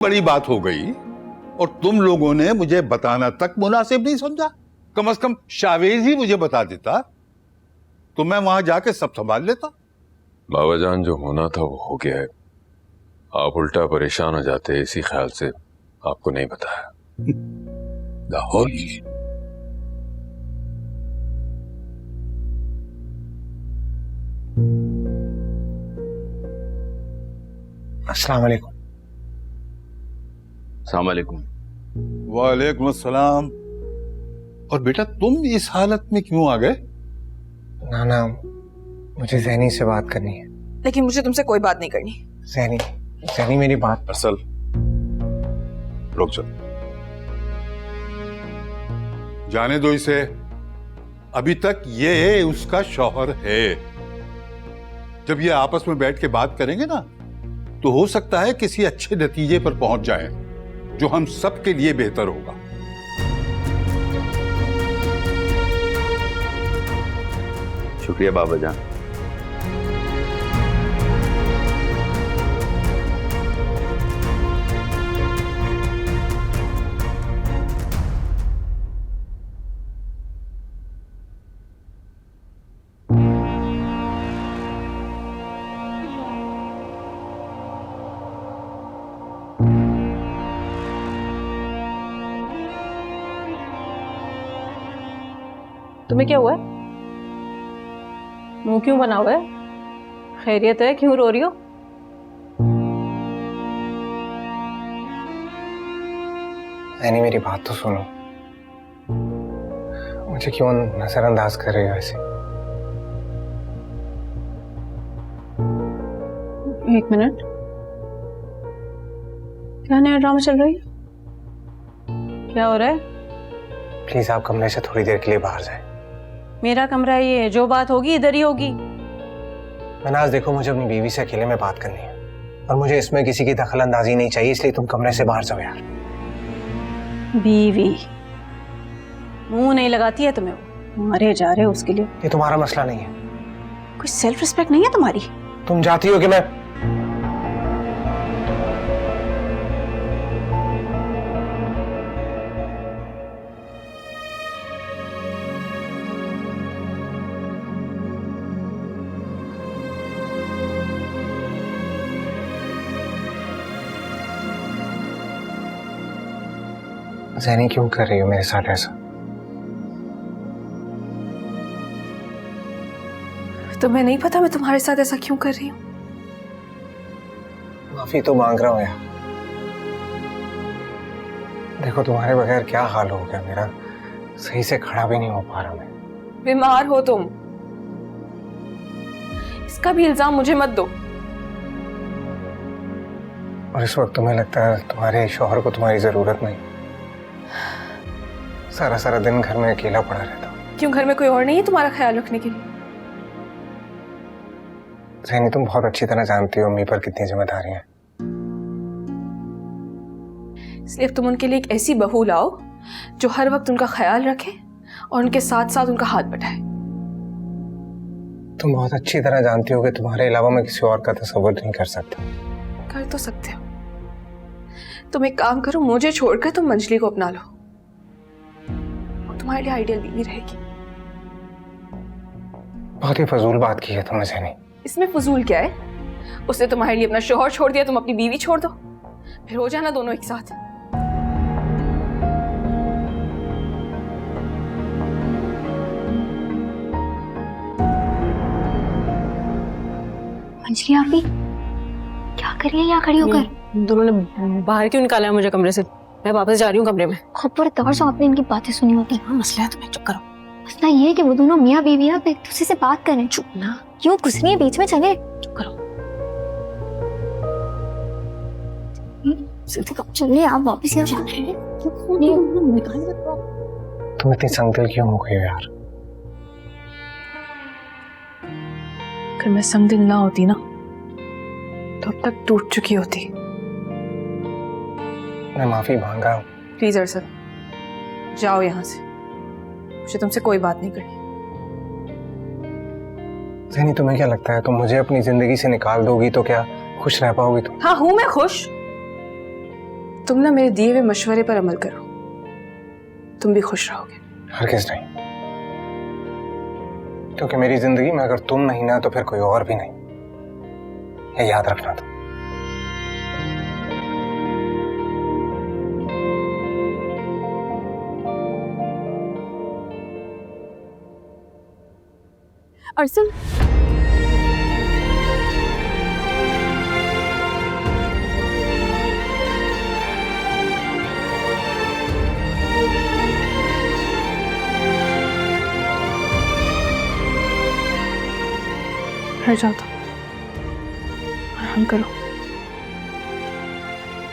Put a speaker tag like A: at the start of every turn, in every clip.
A: बड़ी बात हो गई और तुम लोगों ने मुझे बताना तक मुनासिब नहीं समझा। कम से कम शावेज ही मुझे बता देता तो मैं वहां जाके सब संभाल लेता।
B: बाबा जान, जो होना था वो हो गया है। आप उल्टा परेशान हो जाते इसी ख्याल से आपको नहीं बताया।
A: लाहौर
C: अस्सलाम वालेकुम।
D: अस्सलाम वालेकुम।
A: वालेकुम अस्सलाम। और बेटा तुम इस हालत में क्यों आ गए?
C: नाना, मुझे ज़ैनी से बात करनी है।
E: लेकिन मुझे तुमसे कोई बात नहीं करनी।
C: ज़ैनी मेरी बात।
D: असल रुक जाओ।
A: जाने दो इसे। अभी तक ये उसका शौहर है। जब ये आपस में बैठ के बात करेंगे ना तो हो सकता है किसी अच्छे नतीजे पर पहुंच जाए जो हम सब के लिए बेहतर होगा।
D: शुक्रिया बाबा जान।
F: तुम्हें क्या हुआ है? मुंह क्यों बना हुआ है? खैरियत है? क्यों रो रही हो?
C: ज़ैनी मेरी बात तो सुनो। मुझे क्यों नजरअंदाज कर रही हो ऐसे?
F: एक मिनट, क्या नया ड्रामा चल रही है? क्या हो रहा है?
C: प्लीज आप कमरे से थोड़ी देर के लिए बाहर जाएं।
F: मेरा कमरा है ये, जो बात होगी इधर ही होगी।
C: मनाज देखो, मुझे अपनी बीवी से अकेले में बात करनी है और मुझे इसमें किसी की दखल अंदाजी नहीं चाहिए, इसलिए तुम कमरे से बाहर जाओ यार।
F: बीवी मुंह नहीं लगाती है तुम्हें? वो मरे जा रहे हो उसके लिए।
C: ये तुम्हारा मसला नहीं है।
F: कोई सेल्फ रिस्पेक्ट नहीं है तुम्हारी?
C: तुम चाहती हो कि मैं ज़ैनी क्यों कर रही हो मेरे साथ ऐसा?
E: तुम्हें नहीं पता मैं तुम्हारे साथ ऐसा क्यों कर रही हूँ?
C: माफी तो मांग रहा हूँ यार। देखो तुम्हारे बगैर क्या हाल हो गया मेरा, सही से खड़ा भी नहीं हो पा रहा मैं।
E: बीमार हो तुम, इसका भी इल्जाम मुझे मत दो।
C: और इस वक्त तुम्हें लगता है तुम्हारे शौहर को तुम्हारी जरूरत नहीं? सारा सारा दिन घर में अकेला पड़ा रहता हूँ।
E: क्यों, घर में कोई और नहीं है तुम्हारा ख्याल रखने के लिए?
C: ज़ैनी तुम बहुत अच्छी तरह जानती हो अम्मी पर कितनी जिम्मेदारी है,
E: इसलिए तुम उनके लिए एक ऐसी बहू लाओ जो हर वक्त उनका ख्याल रखे और उनके साथ साथ उनका हाथ बटाए।
C: तुम बहुत अच्छी तरह जानती हो कि तुम्हारे अलावा मैं किसी और का तस्वीर नहीं कर सकता।
E: कर तो सकते हो। तुम एक काम करो, मुझे छोड़कर तुम मंजली को अपना लो, और तुम्हारे लिए आइडियल बीवी रहेगी।
C: बहुत ही फजूल बात की है तुमने ज़ैनी।
E: इसमें फजूल क्या है? उसने तुम्हारे लिए अपना शौहर छोड़ दिया, तुम अपनी बीवी छोड़ दो, फिर हो जाना दोनों एक साथ।
G: अंजलि आपी क्या कर रही है यहाँ खड़ी होकर?
F: दोनों ने बाहर क्यों निकाला है मुझे कमरे से? मैं वापस जा रही हूँ कमरे में।
G: खबरदार जो आपने इनकी बातें सुनी होती।
F: हाँ, मसला है, तुम्हें चुप करो।
G: मसला ये है कि वो दोनों मियाँ बीवी अब एक दूसरे से बात करें।
F: चुप ना,
G: क्यों घुस रही है बीच में? चले
F: चुप करो।
G: चलिए आप वापस यहाँ।
C: तुम इतनी संगदिल क्यों हो गई हो यार?
E: अगर मैं संगदिल ना होती ना तो अब तक टूट चुकी होती।
C: मैं माफी मांग रहा हूँ।
E: प्लीज अरशद, जाओ यहाँ से, मुझे तुमसे कोई बात नहीं करनी।
C: ज़ैनी तुम्हें क्या लगता है तुम मुझे अपनी जिंदगी से निकाल दोगी तो क्या खुश रह पाओगी तुम?
E: हाँ, हूं मैं खुश, तुम ना मेरे दिए हुए मशवरे पर अमल करो, तुम भी खुश रहोगे।
C: हरगिज़ नहीं, क्योंकि मेरी जिंदगी में अगर तुम नहीं ना तो फिर कोई और भी नहीं, ये याद रखना तुम।
G: अर्जुन,
E: हट जाओ तुम, आराम करो।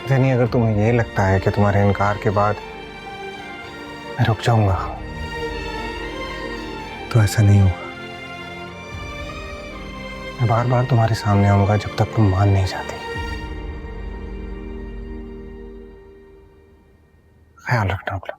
C: जेनी, अगर तुम्हें ये लगता है कि तुम्हारे इनकार के बाद मैं रुक जाऊंगा तो ऐसा नहीं होगा। मैं बार बार तुम्हारे सामने आऊंगा जब तक तुम मान नहीं जाती। ख्याल रखना अपना।